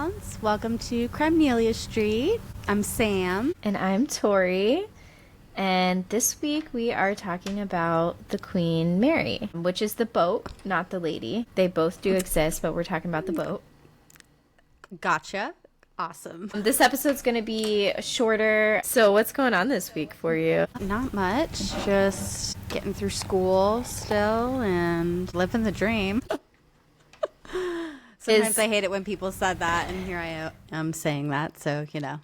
Housebounds. Welcome to Crimelia Street. I'm Sam. And I'm Tori. And this week we are talking about the Queen Mary, which is the boat, not the lady. They both do exist, but we're talking about the boat. Gotcha. Awesome. This episode's going to be shorter. So what's going on this week for you? Not much. Just getting through school still and living the dream. Sometimes I hate it when people said that, and here I am saying that, so, you know.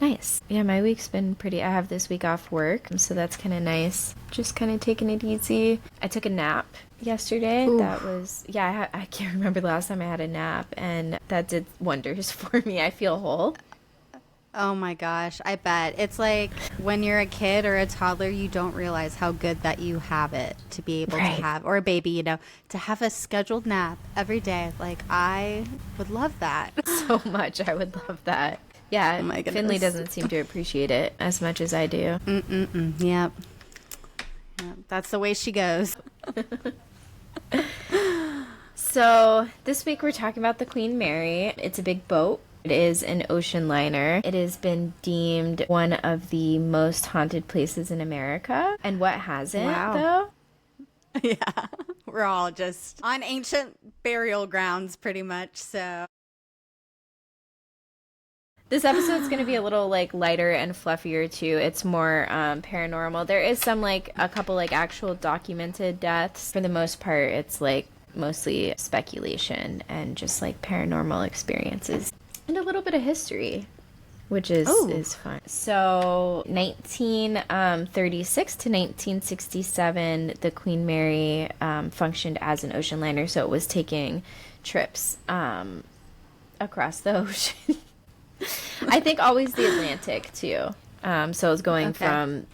Nice. Yeah, my week's been pretty... I have this week off work, so that's kind of nice. Just kind of taking it easy. I took a nap yesterday. Ooh. That was... Yeah, I can't remember the last time I had a nap, and that did wonders for me. I feel whole. Oh my gosh, I bet. It's like when you're a kid or a toddler, you don't realize how good that you have it to be able to have, or a baby, you know, to have a scheduled nap every day. Like, I would love that. So much. I would love that. Yeah, Oh my goodness. Finley doesn't seem to appreciate it as much as I do. Yep. That's the way she goes. So this week we're talking about the Queen Mary. It's a big boat. It is an ocean liner. It has been deemed one of the most haunted places in America. And what hasn't, though? Yeah. We're all just on ancient burial grounds pretty much, so... This episode's going to be a little, like, lighter and fluffier, too. It's more paranormal. There is some, like, a couple, like, actual documented deaths. For the most part, it's, like, mostly speculation and just, like, paranormal experiences. And a little bit of history, which is fun. So, 1936 to 1967, the Queen Mary functioned as an ocean liner. So, it was taking trips across the ocean. I think always the Atlantic, too. So, it was going from,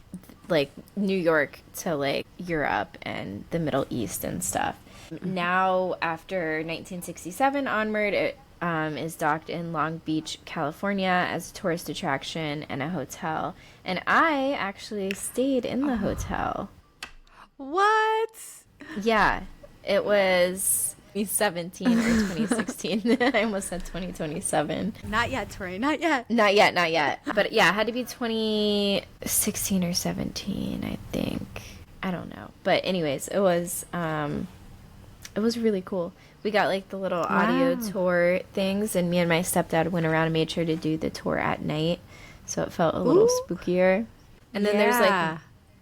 like, New York to, like, Europe and the Middle East and stuff. Now, after 1967 onward, it is docked in Long Beach, California as a tourist attraction and a hotel. And I actually stayed in the hotel. What? Yeah, it was 2017 or 2016. I almost said 2027. Not yet, Tori, not yet. Not yet. But yeah, it had to be 2016 or 17, I think. I don't know. But anyways, it was really cool. We got, like, the little audio tour things, and me and my stepdad went around and made sure to do the tour at night, so it felt a little spookier. And then there's, like,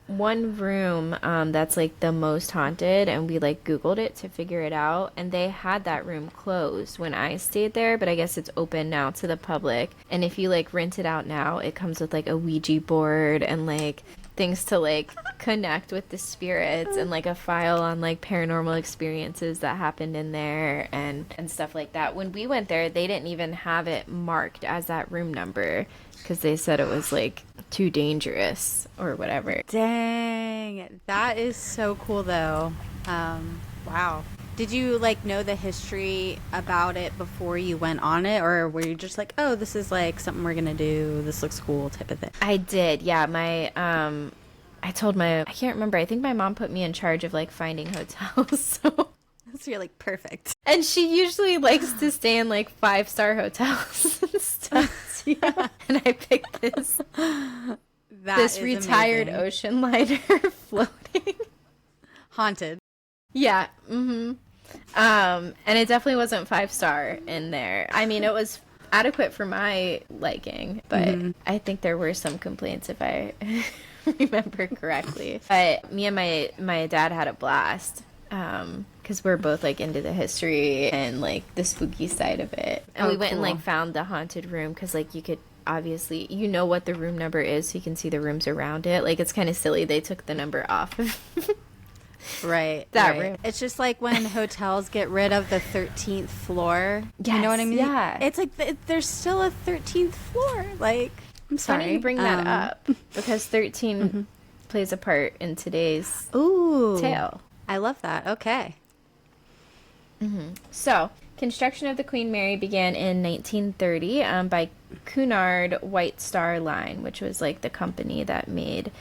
one room that's, like, the most haunted, and we, like, Googled it to figure it out, and they had that room closed when I stayed there, but I guess it's open now to the public. And if you, like, rent it out now, it comes with, like, a Ouija board and, like, things to, like, connect with the spirits and, like, a file on, like, paranormal experiences that happened in there and stuff like that. When we went there, they didn't even have it marked as that room number because they said it was, like, too dangerous or whatever. Dang, that is so cool, though. Wow. Did you, like, know the history about it before you went on it, or were you just like, oh, this is, like, something we're gonna do, this looks cool type of thing? I did, yeah. I can't remember, I think my mom put me in charge of, like, finding hotels, so you're, like, perfect. And she usually likes to stay in, like, 5-star hotels and stuff, yeah. And I picked this retired amazing. Ocean liner floating. Haunted. Yeah, and it definitely wasn't 5-star in there. I mean, it was adequate for my liking, but I think there were some complaints if I remember correctly. But me and my dad had a blast because we're both, like, into the history and, like, the spooky side of it. And we went and, like, found the haunted room because, like, you could obviously, you know what the room number is, so you can see the rooms around it. Like, it's kind of silly they took the number off of Right. room. It's just like when hotels get rid of the 13th floor. Yes, you know what I mean? yeah. It's like there's still a 13th floor. Like, I'm sorry. Funny you bring that up because 13 plays a part in today's tale. I love that. Okay. So, construction of the Queen Mary began in 1930 by Cunard White Star Line, which was, like, the company that made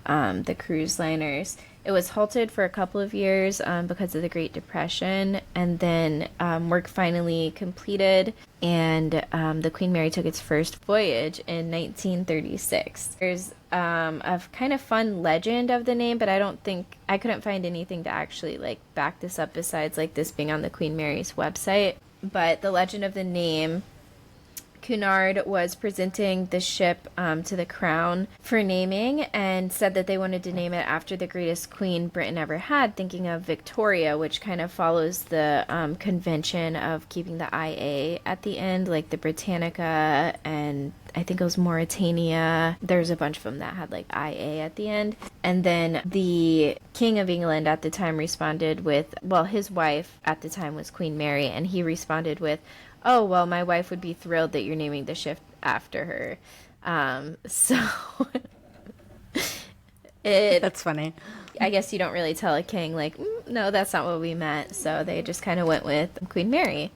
the cruise liners. It was halted for a couple of years because of the Great Depression, and then work finally completed, and the Queen Mary took its first voyage in 1936. There's a kind of fun legend of the name, but I couldn't find anything to actually like back this up besides like this being on the Queen Mary's website. But the legend of the name, Cunard was presenting the ship to the crown for naming and said that they wanted to name it after the greatest queen Britain ever had, thinking of Victoria, which kind of follows the convention of keeping the IA at the end, like the Britannica, and I think it was Mauritania. There's a bunch of them that had like IA at the end. And then the King of England at the time responded with, well, his wife at the time was Queen Mary, and he responded with, "Oh, well, my wife would be thrilled that you're naming the ship after her." That's funny. I guess you don't really tell a king, like, no, that's not what we meant. So they just kind of went with Queen Mary.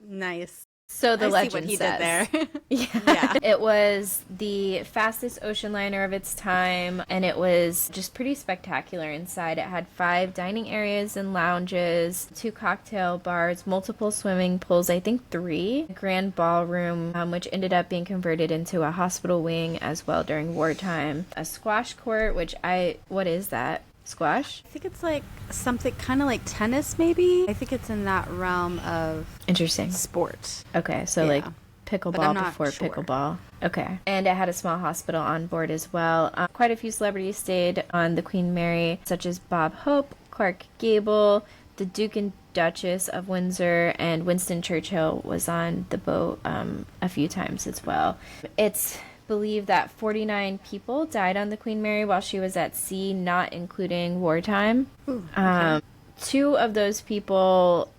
Nice. So the legend see what he says, did there. yeah. It was the fastest ocean liner of its time, and it was just pretty spectacular inside. It had 5 dining areas and lounges, 2 cocktail bars, multiple swimming pools, I think 3, a grand ballroom, which ended up being converted into a hospital wing as well during wartime, a squash court, what is that? Squash? I think it's like something kind of like tennis, maybe. I think it's in that realm of Interesting. sport. Okay, so like pickleball before sure. pickleball. Okay. And it had a small hospital on board as well. Quite a few celebrities stayed on the Queen Mary, such as Bob Hope, Clark Gable, the Duke and Duchess of Windsor, and Winston Churchill was on the boat a few times as well. It's believe that 49 people died on the Queen Mary while she was at sea, not including wartime. Ooh, okay. 2 of those people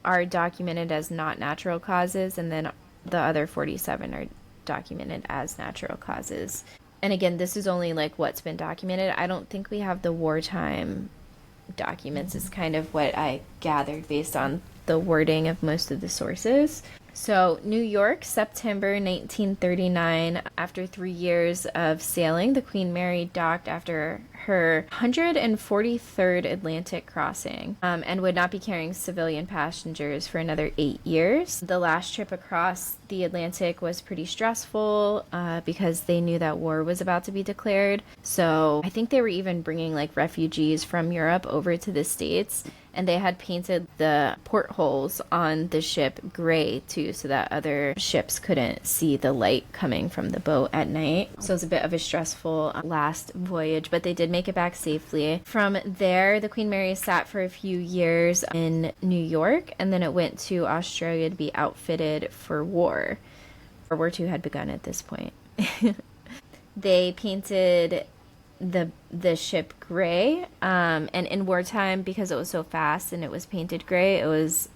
are documented as not natural causes, and then the other 47 are documented as natural causes. And again, this is only like what's been documented. I don't think we have the wartime documents, is kind of what I gathered based on the wording of most of the sources. So, New York, September 1939, after 3 years of sailing, the Queen Mary docked after her 143rd Atlantic crossing, and would not be carrying civilian passengers for another 8 years. The last trip across the Atlantic was pretty stressful because they knew that war was about to be declared. So I think they were even bringing like refugees from Europe over to the States. And they had painted the portholes on the ship gray too, so that other ships couldn't see the light coming from the boat at night. So it was a bit of a stressful last voyage, but they did make it back safely. From there, the Queen Mary sat for a few years in New York, and then it went to Australia to be outfitted for war. World War II had begun at this point. They painted the ship gray, and in wartime, because it was so fast and it was painted gray, it was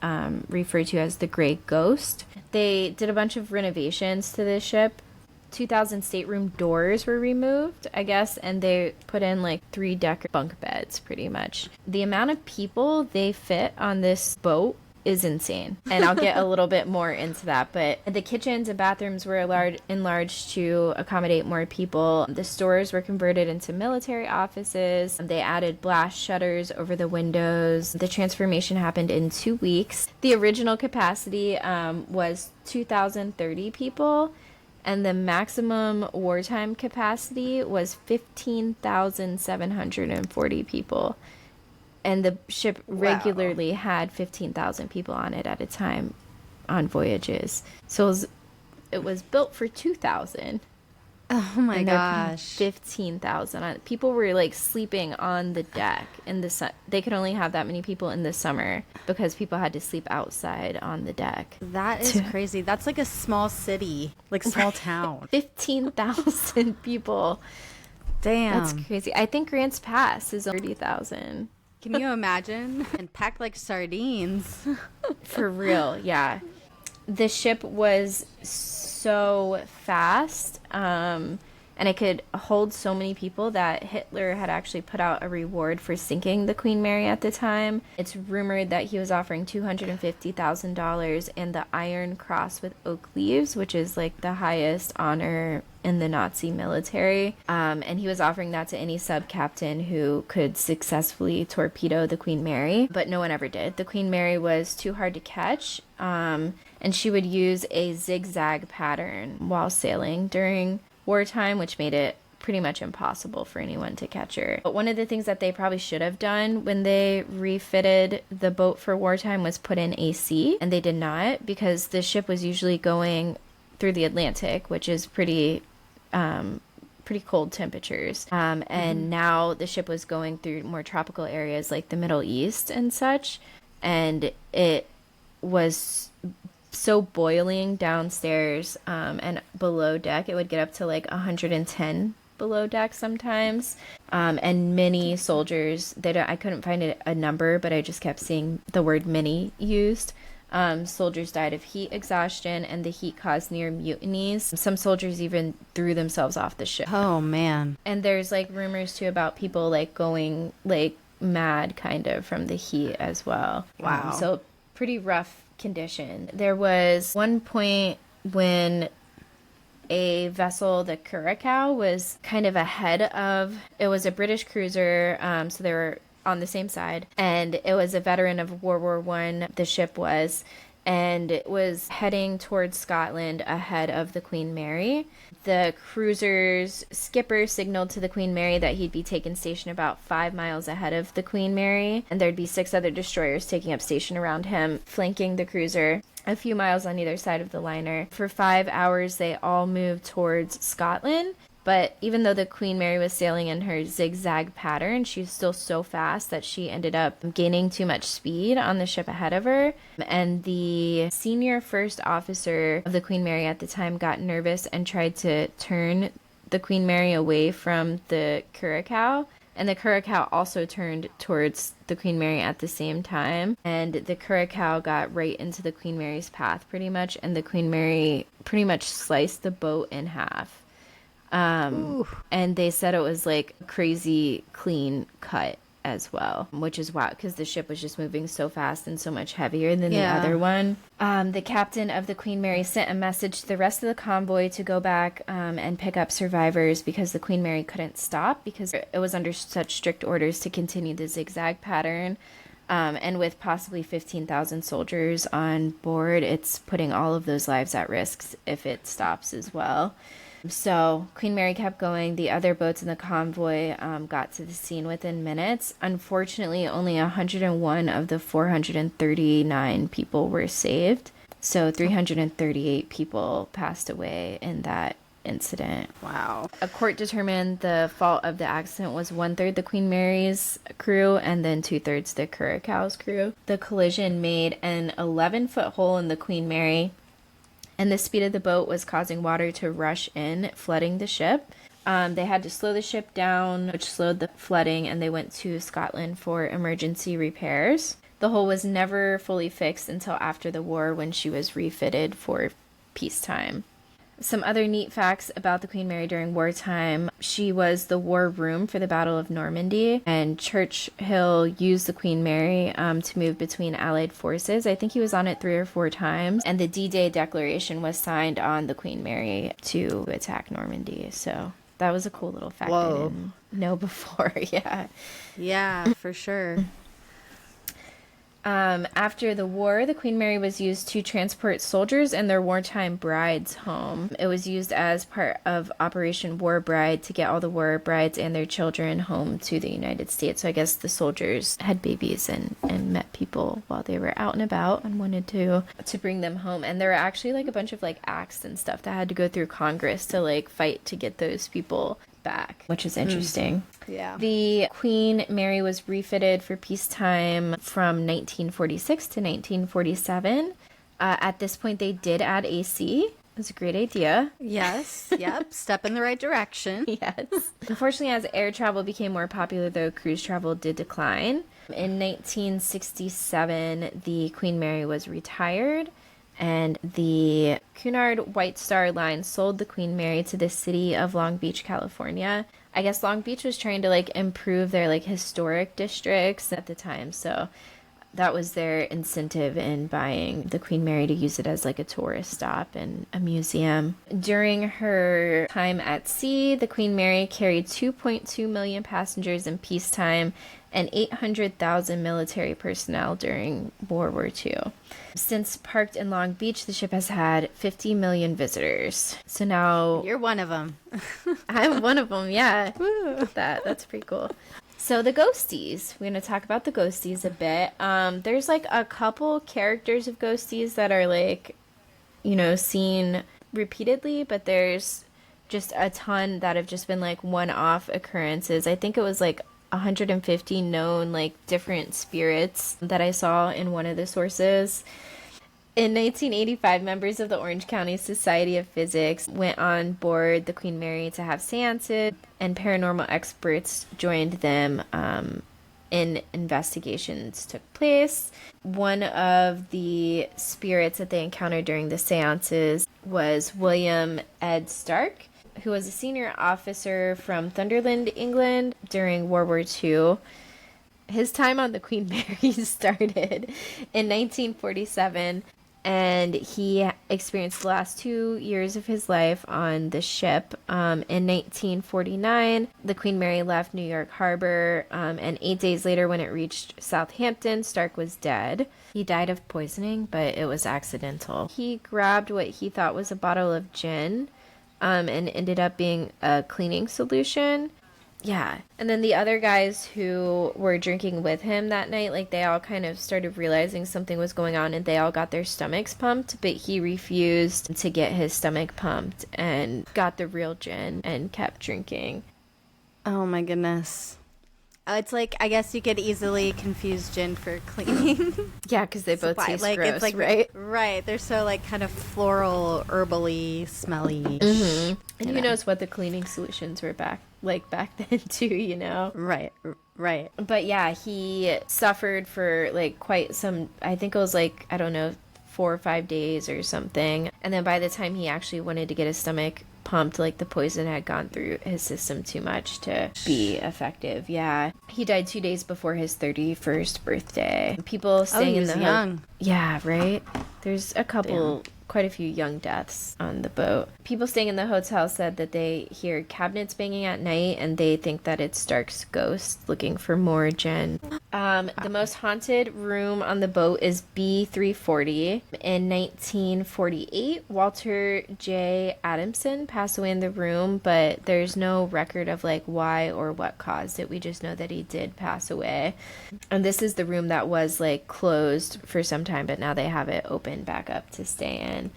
referred to as the Gray Ghost. They did a bunch of renovations to the ship. 2,000 stateroom doors were removed, I guess, and they put in like 3-decker bunk beds pretty much. The amount of people they fit on this boat is insane, and I'll get a little bit more into that. But the kitchens and bathrooms were enlarged to accommodate more people. The stores were converted into military offices. They added blast shutters over the windows. The transformation happened in 2 weeks. The original capacity was 2,030 people, and the maximum wartime capacity was 15,740 people. And the ship regularly had 15,000 people on it at a time on voyages. So it was built for 2,000. Oh my gosh. 15,000 on it. People were like sleeping on the deck in the sun. They could only have that many people in the summer because people had to sleep outside on the deck. That is crazy. That's like a small city, like small town. 15,000 people. Damn. That's crazy. I think Grants Pass is 30,000. Can you imagine? And packed like sardines. For real, yeah. The ship was so fast. and it could hold so many people that Hitler had actually put out a reward for sinking the Queen Mary at the time. It's rumored that he was offering $250,000 and the Iron Cross with oak leaves, which is like the highest honor in the Nazi military. And he was offering that to any sub-captain who could successfully torpedo the Queen Mary, but no one ever did. The Queen Mary was too hard to catch, and she would use a zigzag pattern while sailing during wartime, which made it pretty much impossible for anyone to catch her. But one of the things that they probably should have done when they refitted the boat for wartime was put in AC, and they did not, because the ship was usually going through the Atlantic, which is pretty cold temperatures. And now the ship was going through more tropical areas like the Middle East and such, and it was so boiling downstairs, and below deck it would get up to like 110 below deck sometimes, and many soldiers, I couldn't find a number, but I just kept seeing the word many used. Soldiers died of heat exhaustion, and the heat caused near mutinies. Some soldiers even threw themselves off the ship. Oh man. And there's like rumors too about people like going like mad kind of from the heat as well. Wow. So pretty rough condition. There was one point when a vessel, the Curacao, was kind of ahead of, it was a British cruiser, so they were on the same side, and it was a veteran of World War I, the ship was, and it was heading towards Scotland ahead of the Queen Mary. The cruiser's skipper signaled to the Queen Mary that he'd be taking station about 5 miles ahead of the Queen Mary, and there'd be 6 other destroyers taking up station around him, flanking the cruiser a few miles on either side of the liner. For 5 hours, they all moved towards Scotland. But even though the Queen Mary was sailing in her zigzag pattern, she was still so fast that she ended up gaining too much speed on the ship ahead of her. And the senior first officer of the Queen Mary at the time got nervous and tried to turn the Queen Mary away from the Curacao. And the Curacao also turned towards the Queen Mary at the same time. And the Curacao got right into the Queen Mary's path pretty much. And the Queen Mary pretty much sliced the boat in half. And they said it was like a crazy clean cut as well, which is wild because the ship was just moving so fast and so much heavier than the other one. The captain of the Queen Mary sent a message to the rest of the convoy to go back and pick up survivors because the Queen Mary couldn't stop because it was under such strict orders to continue the zigzag pattern. And with possibly 15,000 soldiers on board, it's putting all of those lives at risk if it stops as well. So Queen Mary kept going. The other boats in the convoy got to the scene within minutes. Unfortunately, only 101 of the 439 people were saved. So 338 people passed away in that incident. Wow. A court determined the fault of the accident was 1/3 the Queen Mary's crew and then 2/3 the Curacao's crew. The collision made an 11-foot hole in the Queen Mary, and the speed of the boat was causing water to rush in, flooding the ship. They had to slow the ship down, which slowed the flooding, and they went to Scotland for emergency repairs. The hole was never fully fixed until after the war when she was refitted for peacetime. Some other neat facts about the Queen Mary during wartime. She was the war room for the Battle of Normandy, and Churchill used the Queen Mary to move between Allied forces. I think he was on it 3 or 4 times, and the D-Day Declaration was signed on the Queen Mary to attack Normandy. So that was a cool little fact I didn't know before. Yeah, for sure. After the war, the Queen Mary was used to transport soldiers and their wartime brides home. It was used as part of Operation War Bride to get all the war brides and their children home to the United States. So I guess the soldiers had babies and met people while they were out and about and wanted to bring them home. And there were actually like a bunch of like acts and stuff that had to go through Congress to like fight to get those people back, which is interesting. Yeah. The Queen Mary was refitted for peacetime from 1946 to 1947. At this point, they did add AC. It was a great idea. Yes. Yep. Step in the right direction. Yes. Unfortunately, as air travel became more popular, though, cruise travel did decline. In 1967, the Queen Mary was retired, And the Cunard White Star Line sold the Queen Mary to the city of Long Beach, California. I guess Long Beach was trying to like improve their like historic districts at the time, so that was their incentive in buying the Queen Mary, to use it as like a tourist stop and a museum. During her time at sea, the Queen Mary carried 2.2 million passengers in peacetime and 800,000 military personnel during World War II. Since parked in Long Beach, the ship has had 50 million visitors. So now... You're one of them. I'm one of them, yeah. That's pretty cool. So the ghosties, we're going to talk about the ghosties a bit. There's like a couple characters of ghosties that are like, you know, seen repeatedly, but there's just a ton that have just been like one-off occurrences. I think it was like 150 known like different spirits that I saw in one of the sources. In 1985, members of the Orange County Society of Physics went on board the Queen Mary to have seances, and paranormal experts joined them in investigations took place. One of the spirits that they encountered during the seances was William Ed Stark, who was a senior officer from Sunderland, England during World War II. His time on the Queen Mary started in 1947, and he experienced the last 2 years of his life on the ship. In 1949, the Queen Mary left New York Harbor, and 8 days later, when it reached Southampton, Stark was dead. He died of poisoning, but it was accidental. He grabbed what he thought was a bottle of gin, and ended up being a cleaning solution. Yeah. And then the other guys who were drinking with him that night, like they all kind of started realizing something was going on, and they all got their stomachs pumped, but he refused to get his stomach pumped and got the real gin and kept drinking. Oh my goodness. It's like, I guess you could easily confuse gin for cleaning. Yeah, because they both taste like, gross, it's like, right? Right. They're so like kind of floral, herbally, smelly. Mm-hmm. And who knows what the cleaning solutions were back then too, you know? Right. But yeah, he suffered for like quite some, I think it was like, I don't know, 4 or 5 days or something. And then by the time he actually wanted to get his stomach pumped, like the poison had gone through his system too much to be effective. Yeah, he died 2 days before his 31st birthday. People staying in the young. Yeah, right. There's a couple, quite a few young deaths on the boat. People staying in the hotel said that they hear cabinets banging at night, and they think that it's Stark's ghost looking for more gin. The most haunted room on the boat is B340. In 1948, Walter J. Adamson passed away in the room, but there's no record of like why or what caused it. We just know that he did pass away. And this is the room that was like closed for some time, but now they have it open back up to stay in.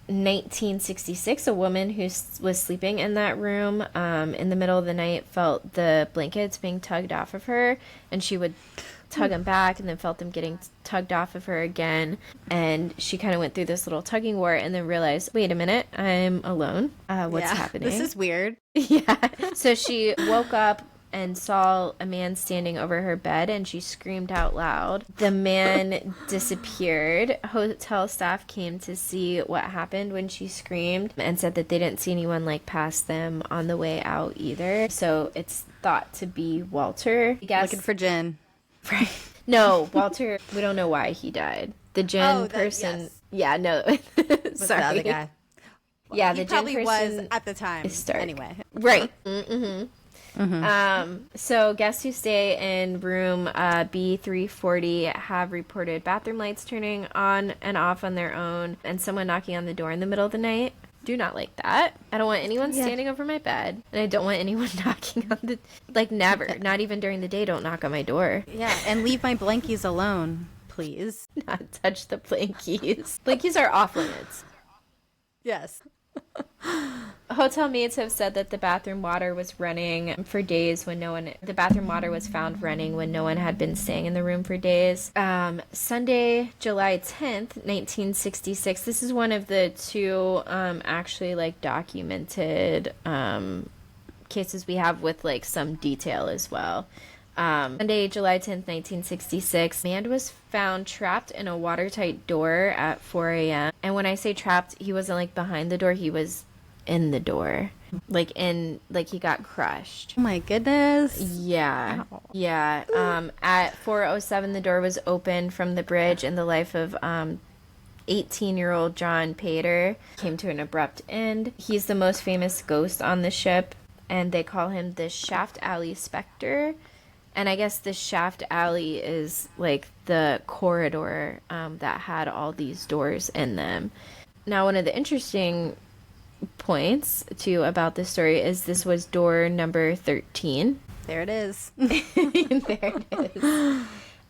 1966, a woman who was sleeping in that room in the middle of the night felt the blankets being tugged off of her, and she would tug them back and then felt them getting tugged off of her again, and she kind of went through this little tugging war and then realized, wait a minute, I'm alone. What's happening? This is weird. Yeah. So she woke up and saw a man standing over her bed, and she screamed out loud. The man disappeared. Hotel staff came to see what happened when she screamed and said that they didn't see anyone like pass them on the way out either. So it's thought to be Walter. Looking for gin. Right. No, Walter, we don't know why he died. The gin person. Yes. Yeah, no. Was Sorry. the other guy. Well, yeah, he the probably gin person was at the time. is Stark. Anyway. Right. Mm-hmm. So guests who stay in room B340 have reported bathroom lights turning on and off on their own, and someone knocking on the door in the middle of the night. Do not like that. I don't want anyone standing over my bed, and I don't want anyone knocking on the, like, never, not even during the day. Don't knock on my door. Yeah, and leave my blankies alone, please. Not touch the blankies. Blankies are off limits. Yes. Hotel maids have said that the bathroom water was running for days when the bathroom water was found running when no one had been staying in the room for days. Sunday, July 10th, 1966. This is one of the two actually like documented cases we have with like some detail as well. Sunday, July 10th, 1966, man was found trapped in a watertight door at 4 a.m. And when I say trapped, he wasn't like behind the door, he was in the door. Like he got crushed. Oh my goodness. Yeah. Ow. Yeah. At 4:07, the door was opened from the bridge, and the life of 18-year-old John Pater came to an abrupt end. He's the most famous ghost on the ship, and they call him the Shaft Alley Spectre. And I guess the Shaft Alley is like the corridor that had all these doors in them. Now, one of the interesting points, too, about this story is this was door number 13. There it is. There it is.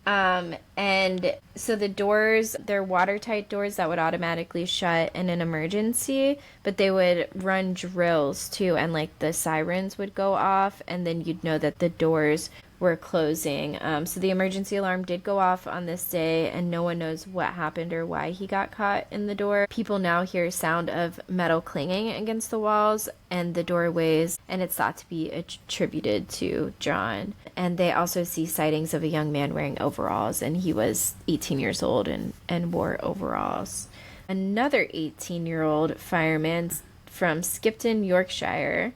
And so the doors, they're watertight doors that would automatically shut in an emergency, but they would run drills too, and like the sirens would go off, and then you'd know that the doors were closing. So the emergency alarm did go off on this day, and no one knows what happened or why he got caught in the door. People now hear sound of metal clanging against the walls and the doorways, and it's thought to be attributed to John. And they also see sightings of a young man wearing overalls, and he was 18 years old and wore overalls. Another 18-year-old fireman from Skipton, Yorkshire,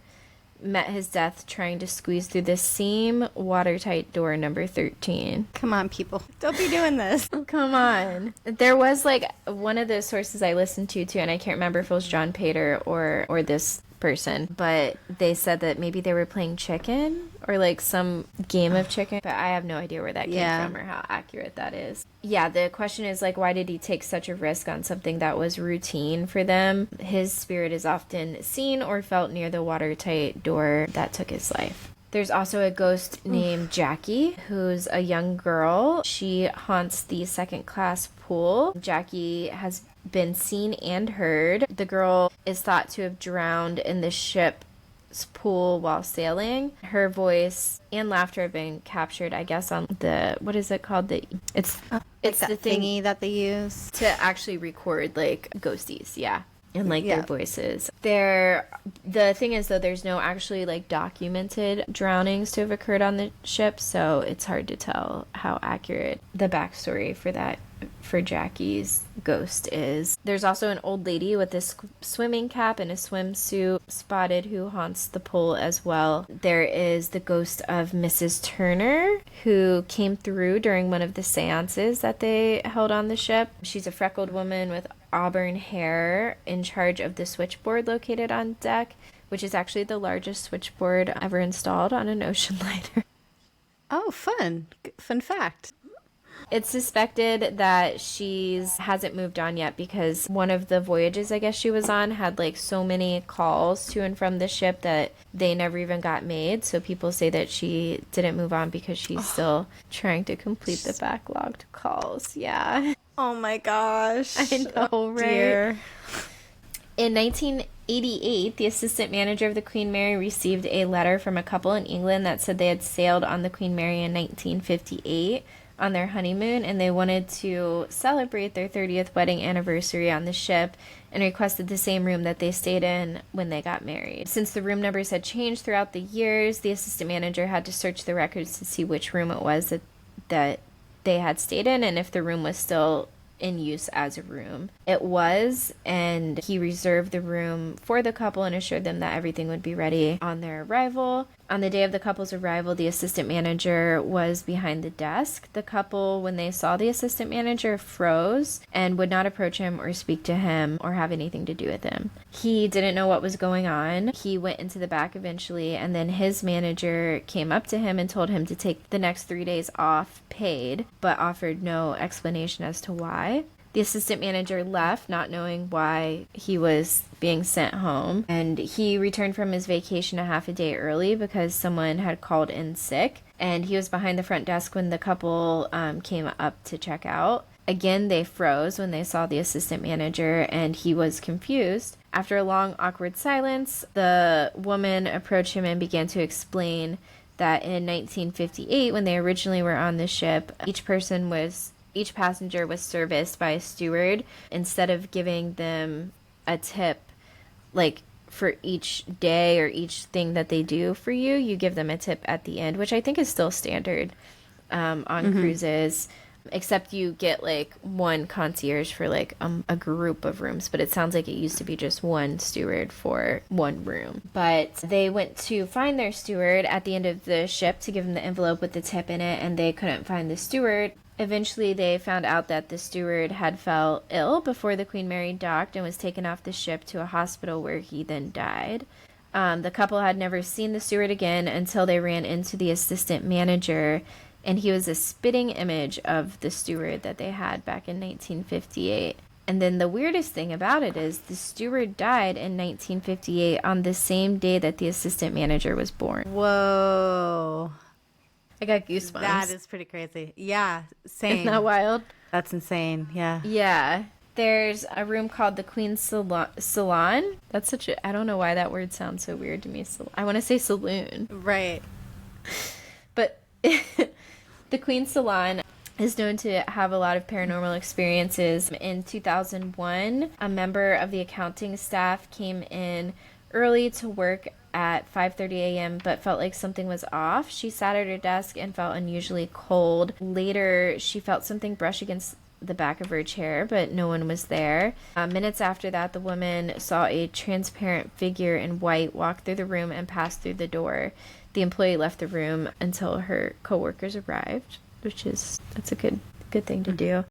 met his death trying to squeeze through the same watertight door number 13. Come on, people. Don't be doing this. Come on. There was like one of the sources I listened to too, and I can't remember if it was John Pater or this person, but they said that maybe they were playing chicken or like some game of chicken, but I have no idea where that came from or how accurate that is. Yeah, the question is like, why did he take such a risk on something that was routine for them? His spirit is often seen or felt near the watertight door that took his life. There's also a ghost named Jackie, who's a young girl. She haunts the second-class pool. Jackie has been seen and heard. The girl is thought to have drowned in the ship's pool while sailing. Her voice and laughter have been captured, I guess, on the, what is it called? It's It's the that thing thingy that they use to actually record like ghosties, yeah. And like their voices. The thing is though, there's no actually like documented drownings to have occurred on the ship, so it's hard to tell how accurate the backstory for Jackie's ghost is. There's also an old lady with a swimming cap and a swimsuit spotted who haunts the pool as well. There is the ghost of Mrs. Turner, who came through during one of the seances that they held on the ship. She's a freckled woman with auburn hair in charge of the switchboard located on deck, which is actually the largest switchboard ever installed on an ocean liner. Oh, fun fact. It's suspected that hasn't moved on yet because one of the voyages I guess she was on had like so many calls to and from the ship that they never even got made. So people say that she didn't move on because she's still trying to complete the backlogged calls. Yeah. Oh my gosh. I know, oh, right? Dear. In 1988, the assistant manager of the Queen Mary received a letter from a couple in England that said they had sailed on the Queen Mary in 1958 on their honeymoon, and they wanted to celebrate their 30th wedding anniversary on the ship and requested the same room that they stayed in when they got married. Since the room numbers had changed throughout the years, the assistant manager had to search the records to see which room it was that they had stayed in and if the room was still in use as a room. It was, and he reserved the room for the couple and assured them that everything would be ready on their arrival. On the day of the couple's arrival, the assistant manager was behind the desk. The couple, when they saw the assistant manager, froze and would not approach him or speak to him or have anything to do with him. He didn't know what was going on. He went into the back eventually, and then his manager came up to him and told him to take the next 3 days off paid, but offered no explanation as to why. The assistant manager left, not knowing why he was being sent home, and he returned from his vacation a half a day early because someone had called in sick, and he was behind the front desk when the couple came up to check out. Again, they froze when they saw the assistant manager, and he was confused. After a long, awkward silence, the woman approached him and began to explain that in 1958, when they originally were on the ship, each passenger was serviced by a steward. Instead of giving them a tip, like for each day or each thing that they do for you, you give them a tip at the end, which I think is still standard on cruises. Except you get like one concierge for like a group of rooms, but it sounds like it used to be just one steward for one room. But they went to find their steward at the end of the ship to give them the envelope with the tip in it, and they couldn't find the steward. Eventually, they found out that the steward had fell ill before the Queen Mary docked and was taken off the ship to a hospital where he then died. The couple had never seen the steward again until they ran into the assistant manager, and he was a spitting image of the steward that they had back in 1958. And then the weirdest thing about it is the steward died in 1958 on the same day that the assistant manager was born. Whoa. I got goosebumps. That is pretty crazy. Yeah, same. Isn't that wild? That's insane. Yeah. Yeah. There's a room called the Queen's Salon. That's such a... I don't know why that word sounds so weird to me. I want to say saloon. Right. But... The Queen's Salon is known to have a lot of paranormal experiences. In 2001, a member of the accounting staff came in early to work at 5:30 a.m. but felt like something was off. She sat at her desk and felt unusually cold. Later, she felt something brush against the back of her chair, but no one was there. Minutes after that, the woman saw a transparent figure in white walk through the room and pass through the door. The employee left the room until her coworkers arrived, that's a good thing to do.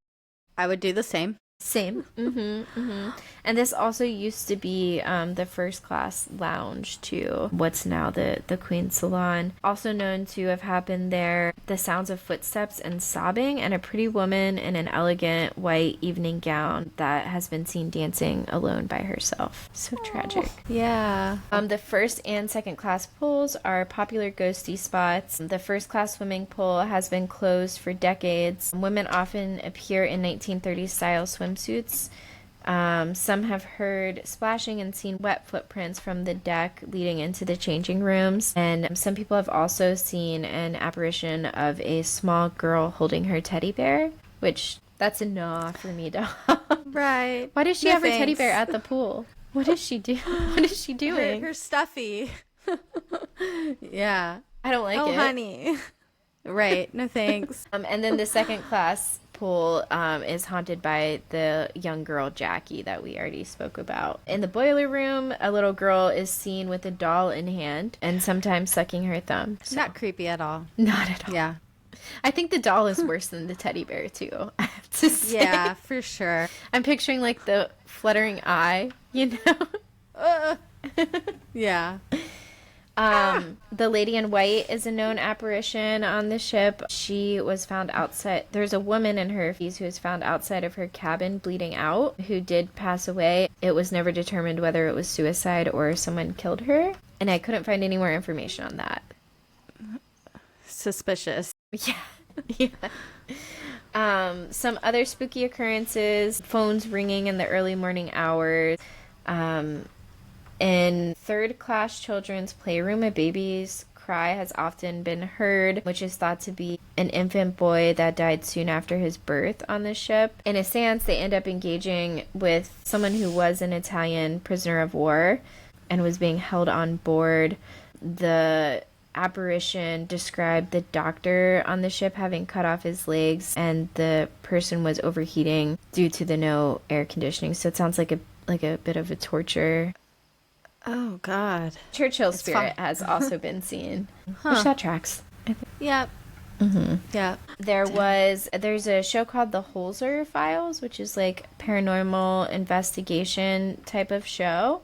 I would do the same. Same. And this also used to be the first class lounge to what's now the Queen's Salon. Also known to have happened there, the sounds of footsteps and sobbing, and a pretty woman in an elegant white evening gown that has been seen dancing alone by herself. So tragic. Yeah. The first and second class pools are popular ghosty spots. The first class swimming pool has been closed for decades. Women often appear in 1930s style swimsuits. Some have heard splashing and seen wet footprints from the deck leading into the changing rooms. And some people have also seen an apparition of a small girl holding her teddy bear, which that's a no for me, dog. Right. Why does she have her teddy bear at the pool? What is she doing? What is she doing? Her stuffy. Yeah. I don't like it. Oh, honey. Right. No thanks. And then the second class pool is haunted by the young girl Jackie that we already spoke about. In the boiler room, a little girl is seen with a doll in hand and sometimes sucking her thumb. So. Not creepy at all. Not at all. Yeah. I think the doll is worse than the teddy bear too, I have to say. Yeah, for sure. I'm picturing like the fluttering eye, you know? Yeah. The lady in white is a known apparition on the ship. She was found outside. There's a woman in her 50s who was found outside of her cabin bleeding out, who did pass away. It was never determined whether it was suicide or someone killed her, and I couldn't find any more information on that. Suspicious. Yeah. Yeah. Some other spooky occurrences: phones ringing in the early morning hours. In third-class children's playroom, a baby's cry has often been heard, which is thought to be an infant boy that died soon after his birth on the ship. In a seance, they end up engaging with someone who was an Italian prisoner of war and was being held on board. The apparition described the doctor on the ship having cut off his legs, and the person was overheating due to the no air conditioning. So it sounds like a bit of a torture. Oh, God. Churchill's spirit has also been seen. Which that tracks. Yep. Mm-hmm. Yep. There's a show called The Holzer Files, which is like paranormal investigation type of show.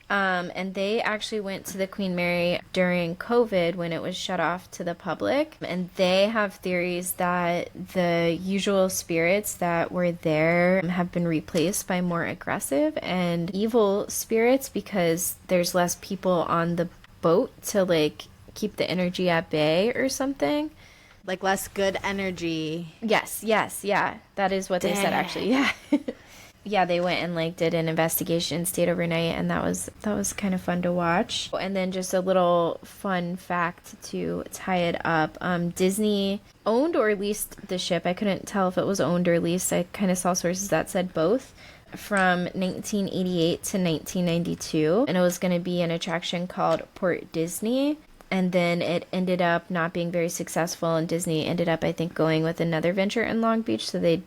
And they actually went to the Queen Mary during COVID when it was shut off to the public. And they have theories that the usual spirits that were there have been replaced by more aggressive and evil spirits because there's less people on the boat to like keep the energy at bay or something. Like less good energy. Yes, yeah. That is what they said actually, yeah. Yeah, they went and like did an investigation, stayed overnight, and that was kind of fun to watch. And then just a little fun fact to tie it up. Disney owned or leased the ship. I couldn't tell if it was owned or leased. I kind of saw sources that said both. from 1988 to 1992, and it was going to be an attraction called Port Disney. And then it ended up not being very successful, and Disney ended up, I think, going with another venture in Long Beach, so they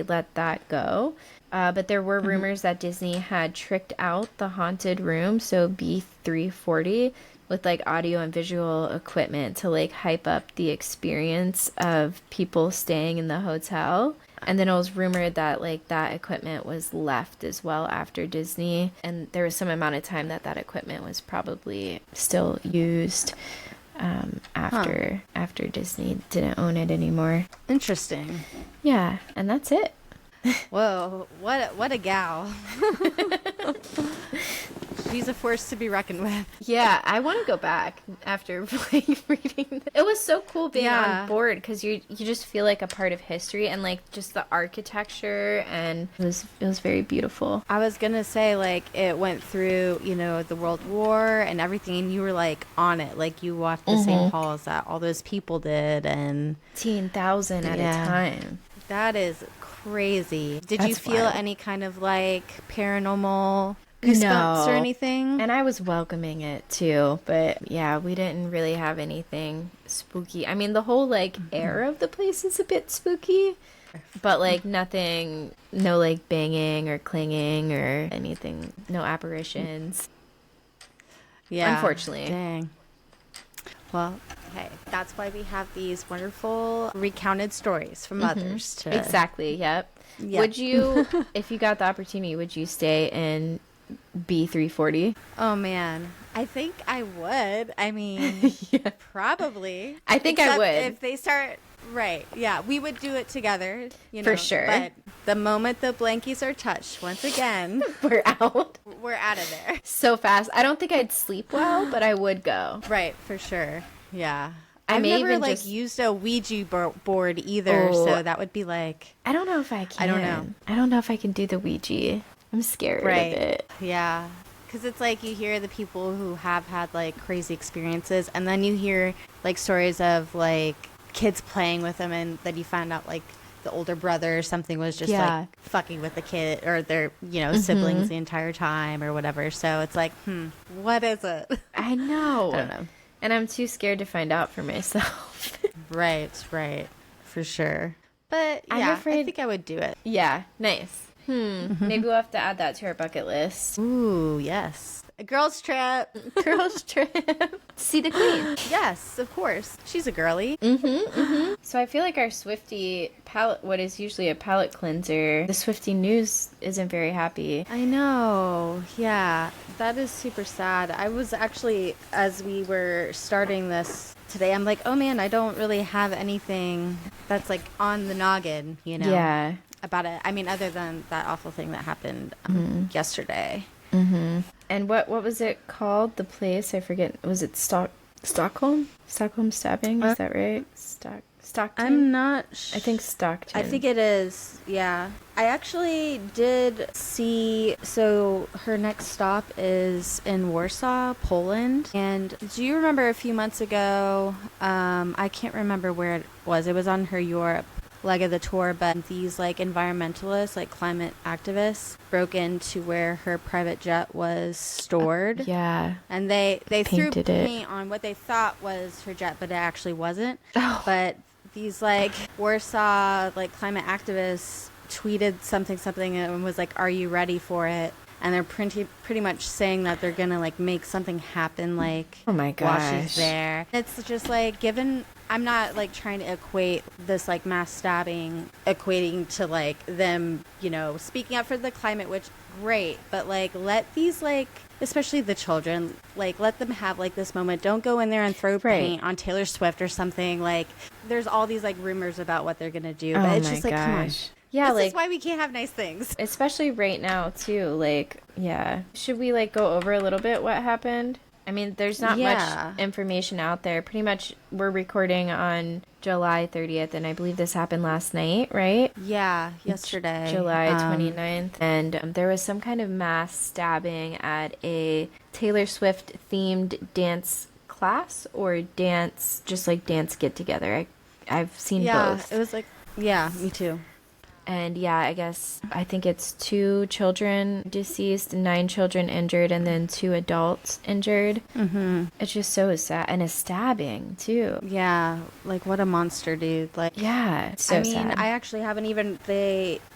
let that go. But there were rumors that Disney had tricked out the haunted room, so B340, with like audio and visual equipment to like hype up the experience of people staying in the hotel. And then it was rumored that like that equipment was left as well after Disney, and there was some amount of time that equipment was probably still used after Disney didn't own it anymore. Interesting. Yeah, and that's it. Whoa, what a gal. She's a force to be reckoned with. Yeah, I want to go back after reading. It was so cool being on board because you just feel like a part of history, and like just the architecture, and it was very beautiful. I was gonna say, like, it went through, you know, the World War and everything, and you were like on it, like you walked the same halls that all those people did, and 18,000 at a time. That is crazy. Did That's you feel wild. any kind of like paranormal goosebumps or anything? And I was welcoming it too, but yeah, we didn't really have anything spooky. I mean, the whole like air of the place is a bit spooky, but like nothing, no like banging or clanging or anything, no apparitions. Yeah. Unfortunately. Dang. Well, hey, that's why we have these wonderful recounted stories from others. Exactly. Yep. Yeah. Would you, if you got the opportunity, would you stay in B340? Oh man, I think I would. I mean, probably. I think I Except would. if they start. Right. Yeah, we would do it together. You know, For sure. But the moment the blankies are touched, once again, We're out we're out of there. so fast. I don't think I'd sleep well, but I would go. Right, for sure. Yeah. I I've may never even like just- used a Ouija board either, Oh. so that would be like, I don't know if I can. I don't know. I don't know if I can do the Ouija. I'm scared right. of it. Yeah. Because it's like you hear the people who have had like crazy experiences, and then you hear like stories of like kids playing with them, and then you find out like the older brother or something was just like fucking with the kid or their, you know, siblings the entire time or whatever. So it's like, what is it? I know. I don't know. And I'm too scared to find out for myself. Right, for sure. But I'm yeah, I afraid- think I would do it. Yeah, nice. Maybe we'll have to add that to our bucket list. Ooh, yes. A girl's trip. Girls trip. See the queen. Yes, of course. She's a girly. So I feel like our Swifty palette, what is usually a palette cleanser, the Swifty News isn't very happy. I know. Yeah, that is super sad. I was actually, as we were starting this today, I'm like, oh man, I don't really have anything that's like on the noggin, you know? Yeah. About it. I mean, other than that awful thing that happened yesterday. And what was it called? The place? I forget. Was it Stockholm? Stockholm stabbing? Is that right? Stockton? I'm not I think Stockton. I think it is, yeah. I actually did see, so her next stop is in Warsaw, Poland. And do you remember a few months ago, I can't remember where it was. It was on her Europe leg of the tour, but these like environmentalists, like climate activists, broke into where her private jet was stored. Yeah. And they threw Painted it. paint on what they thought was her jet, but it actually wasn't. Oh. But these like Warsaw like climate activists tweeted something and was like, "Are you ready for it?" And they're pretty much saying that they're gonna like make something happen, like Oh my while she's gosh. there. It's just like, given I'm not like trying to equate this like mass stabbing equating to like them, you know, speaking up for the climate, which great, but like let these like, especially the children, like let them have like this moment. Don't go in there and throw paint on Taylor Swift or something. Like there's all these like rumors about what they're gonna do, but it's just like, come on. Yeah, This like is why we can't have nice things. especially right now too. Like, yeah. Should we like go over a little bit what happened? I mean, there's not Yeah. much information out there. Pretty much we're recording on July 30th, and I believe this happened last night, right? Yeah, yesterday. July 29th. And there was some kind of mass stabbing at a Taylor Swift themed dance class or dance, just like dance get together. I've seen Yeah, both. it was like, yeah, me too. And yeah, I think it's 2 children deceased, 9 children injured, and then 2 adults injured. Mm-hmm. It's just so sad. And a stabbing, too. Yeah, like what a monster, dude. Like, yeah, it's so sad. I actually haven't even,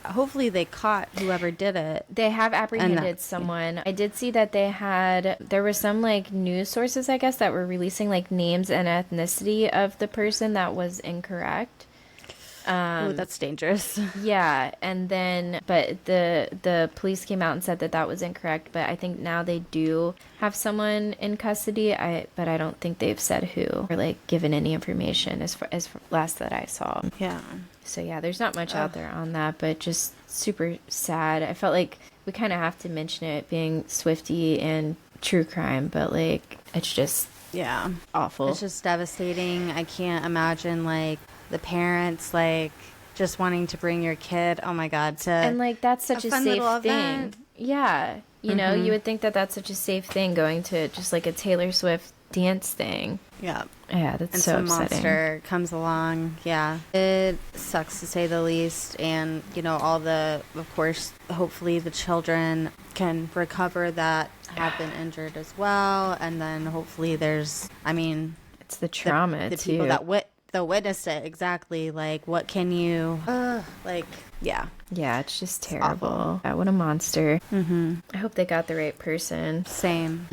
hopefully they caught whoever did it. They have apprehended someone. I did see that there were some like news sources, I guess, that were releasing like names and ethnicity of the person that was incorrect. Oh, that's dangerous. Yeah, and then, but the police came out and said that was incorrect. But I think now they do have someone in custody. But I don't think they've said who or like given any information as last that I saw. Yeah. So yeah, there's not much out there on that, but just super sad. I felt like we kind of have to mention it being Swiftie and true crime, but like it's just awful. It's just devastating. I can't imagine like the parents like just wanting to bring your kid, oh my god, to and like that's such a safe thing. Event. Yeah, you know, you would think that that's such a safe thing, going to just like a Taylor Swift dance thing. Yeah, that's and so some upsetting. monster comes along. Yeah, it sucks to say the least. And you know, of course, hopefully the children can recover that have been injured as well. And then hopefully it's the trauma the too. people that witnessed it. Exactly. Like, what can you yeah, it's just terrible. Yeah, what a monster. I hope they got the right person. Same.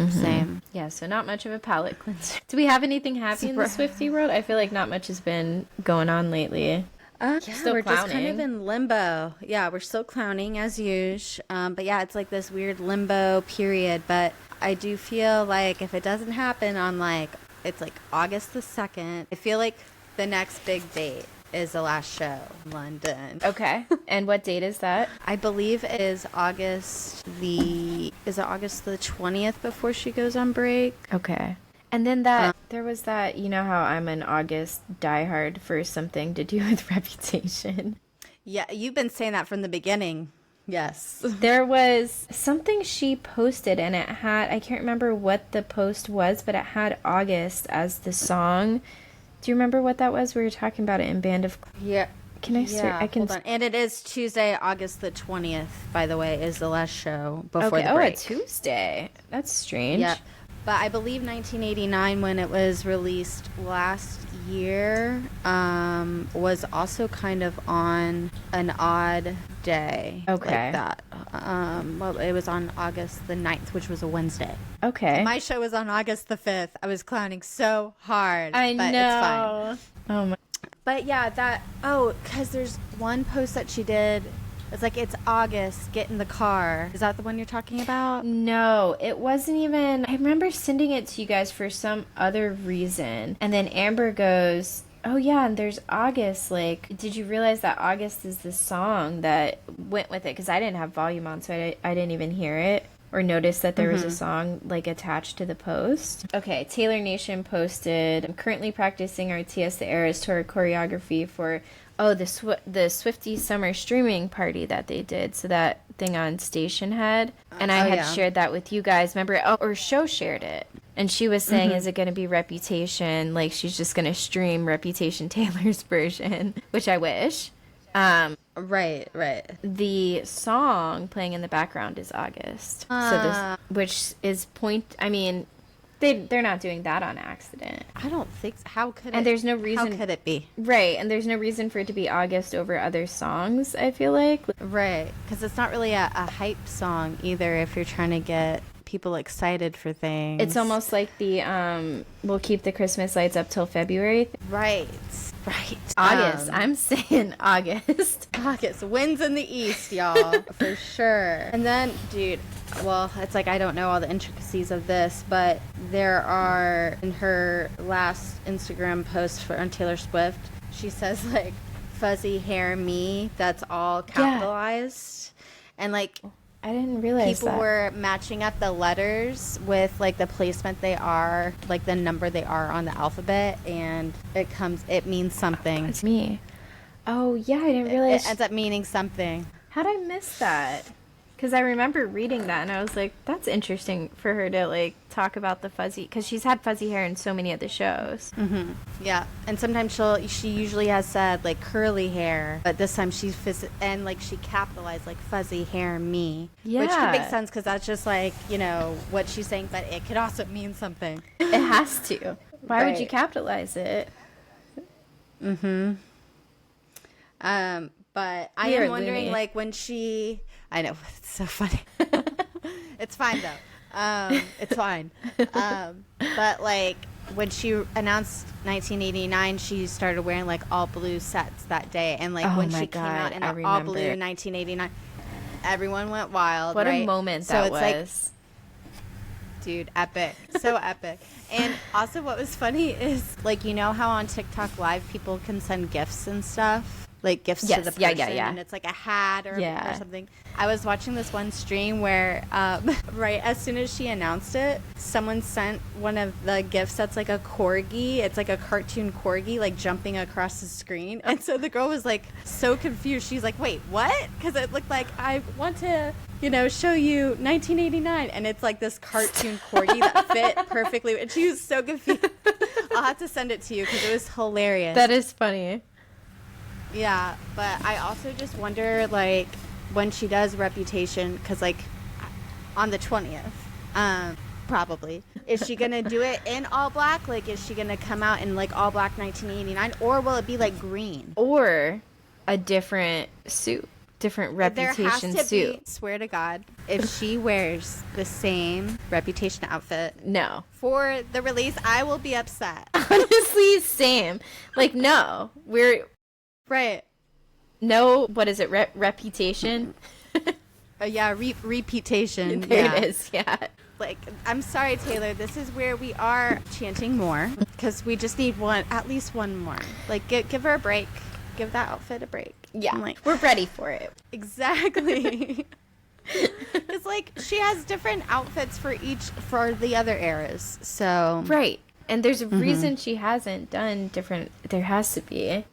Yeah, so not much of a palate cleanser. Do we have anything happy in the Swiftie world? I feel like not much has been going on lately. Yeah, still we're clowning. just kind of in limbo. Yeah, we're still clowning as usual. But yeah, it's like this weird limbo period. But I do feel like if it doesn't happen on it's like August the 2nd, I feel like the next big date is the last show in London. Okay. And what date is that? I believe it is August the 20th before she goes on break. Okay. And then there was that, you know how I'm an August diehard for something to do with Reputation. Yeah, you've been saying that from the beginning. Yes. There was something she posted and it had, I can't remember what the post was, but it had August as the song. Do you remember what that was? We were talking about it in Band of... Yeah. Can I start? I can. Hold on. And it is Tuesday, August the 20th, by the way, is the last show before the break. Oh, a Tuesday. That's strange. Yeah. But I believe 1989, when it was released last year, was also kind of on an odd day. Okay. Like that. Well, it was on August the 9th, which was a Wednesday. Okay. My show was on August the 5th. I was clowning so hard. I know. It's fine. Oh my. But yeah, because there's one post that she did. It's like, it's August, get in the car. Is that the one you're talking about? No, it wasn't even. I remember sending it to you guys for some other reason. And then Amber goes, oh yeah, and there's August. Like, did you realize that August is the song that went with it? Because I didn't have volume on, so I didn't even hear it or notice that there was a song like attached to the post. Okay, Taylor Nation posted, I'm currently practicing our TS the Eras tour choreography for the Swiftie summer streaming party that they did. So that thing on Station had. And I had shared that with you guys. Remember? Or Show shared it. And she was saying, is it going to be Reputation? Like, she's just going to stream Reputation Taylor's version, which I wish. Right. The song playing in the background is August. Which is I mean, they're not doing that on accident. I don't think so. How could it? And there's no reason. How could it be? Right, and there's no reason for it to be August over other songs, I feel like. Right, because it's not really a hype song either if you're trying to get people excited for things. It's almost like the we'll keep the Christmas lights up till February. Right. August. I'm saying August. August wins in the East, y'all, for sure. And then, dude, well, it's like I don't know all the intricacies of this, but there are, in her last Instagram post on Taylor Swift, she says like fuzzy hair me, that's all capitalized. And like, I didn't realize people were matching up the letters with like the placement they are, like the number they are on the alphabet, and it means something. It's me. Oh yeah, I didn't realize it ends up meaning something. How'd I miss that? Because I remember reading that and I was like, that's interesting for her to like talk about the fuzzy, because she's had fuzzy hair in so many of the shows. Mm-hmm. Yeah, and sometimes she usually has said like curly hair, but this time she capitalized like fuzzy hair me, which could make sense because that's just like, you know, what she's saying, but it could also mean something. It has to. Why would you capitalize it? Mm-hmm. But I am wondering, like, when she... I know, it's so funny. It's fine, though. It's fine. But, like, when she announced 1989, she started wearing, like, all blue sets that day. And, like, when she came out in all blue 1989, everyone went wild, What right? a moment so that it's was. Like, dude, epic. So epic. And also what was funny is, like, you know how on TikTok Live people can send gifts and stuff? Like gifts to the person, and it's like a hat or something. I was watching this one stream where, right as soon as she announced it, someone sent one of the gifts that's like a corgi. It's like a cartoon corgi, like jumping across the screen. And so the girl was like so confused. She's like, "Wait, what?" Because it looked like, I want to, you know, show you 1989, and it's like this cartoon corgi that fit perfectly. And she was so confused. I'll have to send it to you because it was hilarious. That is funny. Yeah, but I also just wonder, like, when she does Reputation, because, like, on the 20th, probably, is she going to do it in all black? Like, is she going to come out in, like, all black 1989? Or will it be, like, green? Or a different suit, different Reputation there has to suit. Be, swear to God, if she wears the same Reputation outfit no. for the release, I will be upset. Honestly, same. Like, no. We're... Right. No, what is it? Reputation? Yeah, reputation. There it is, yeah. Like, I'm sorry, Taylor. This is where we are chanting more because we just need at least one more. Like, give her a break. Give that outfit a break. Yeah, like, we're ready for it. Exactly. Because, like, she has different outfits for the other eras. So right, and there's a reason she hasn't done different. There has to be.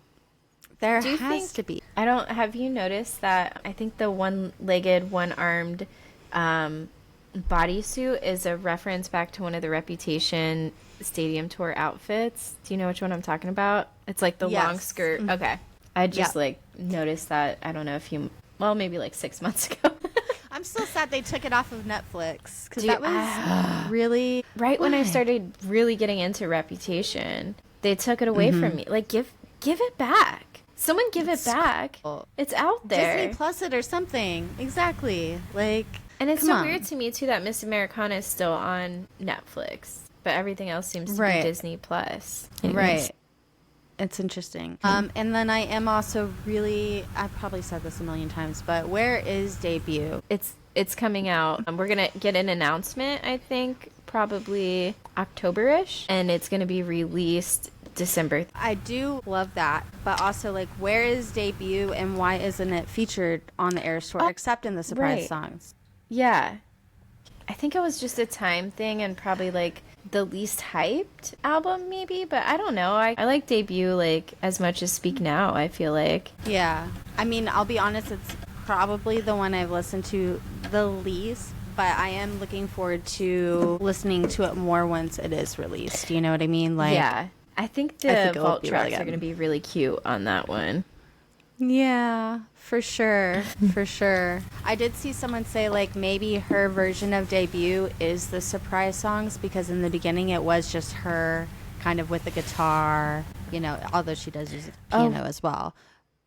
There has to be. Have you noticed that I think the one-legged, one-armed bodysuit is a reference back to one of the Reputation stadium tour outfits? Do you know which one I'm talking about? It's like the long skirt. Okay. I just like noticed that, I don't know, maybe like 6 months ago. I'm so sad they took it off of Netflix because that was really... Right when I started really getting into Reputation, they took it away from me. Like, give it back. Someone give it back. Cool. It's out there. Disney Plus it or something. Exactly. Like, and it's so weird to me too that Miss Americana is still on Netflix, but everything else seems to be Disney Plus. Right. It's interesting. And then I am also really, I've probably said this a million times, but where is Debut? It's coming out. We're gonna get an announcement, I think, probably October-ish, and it's gonna be released December. I do love that, but also, like, where is Debut and why isn't it featured on the Eras Tour except in the surprise songs? Yeah. I think it was just a time thing and probably, like, the least hyped album, maybe, but I don't know. I like Debut, like, as much as Speak Now, I feel like. Yeah. I mean, I'll be honest, it's probably the one I've listened to the least, but I am looking forward to listening to it more once it is released. You know what I mean? Like, yeah. I think the vault tracks are going to be really cute on that one. Yeah, for sure. For sure. I did see someone say, like, maybe her version of Debut is the surprise songs because in the beginning it was just her kind of with the guitar, you know, although she does use the piano as well.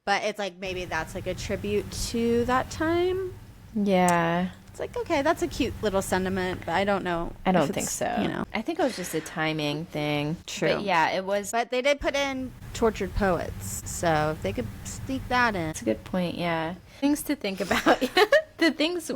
But it's like maybe that's like a tribute to that time. Yeah. It's like, okay, that's a cute little sentiment, but I don't know. I don't think so. You know, I think it was just a timing thing. True. But yeah, it was. But they did put in Tortured Poets, so if they could sneak that in. That's a good point, yeah. Things to think about. The things.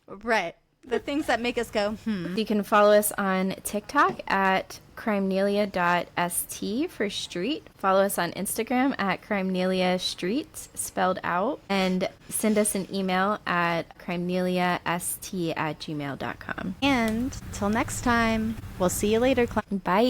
Right. The things that make us go, You can follow us on TikTok at crimenelia.st for street. Follow us on Instagram at crimeneliastreet, spelled out. And send us an email at crimeneliast@gmail.com. And till next time, we'll see you later. Bye.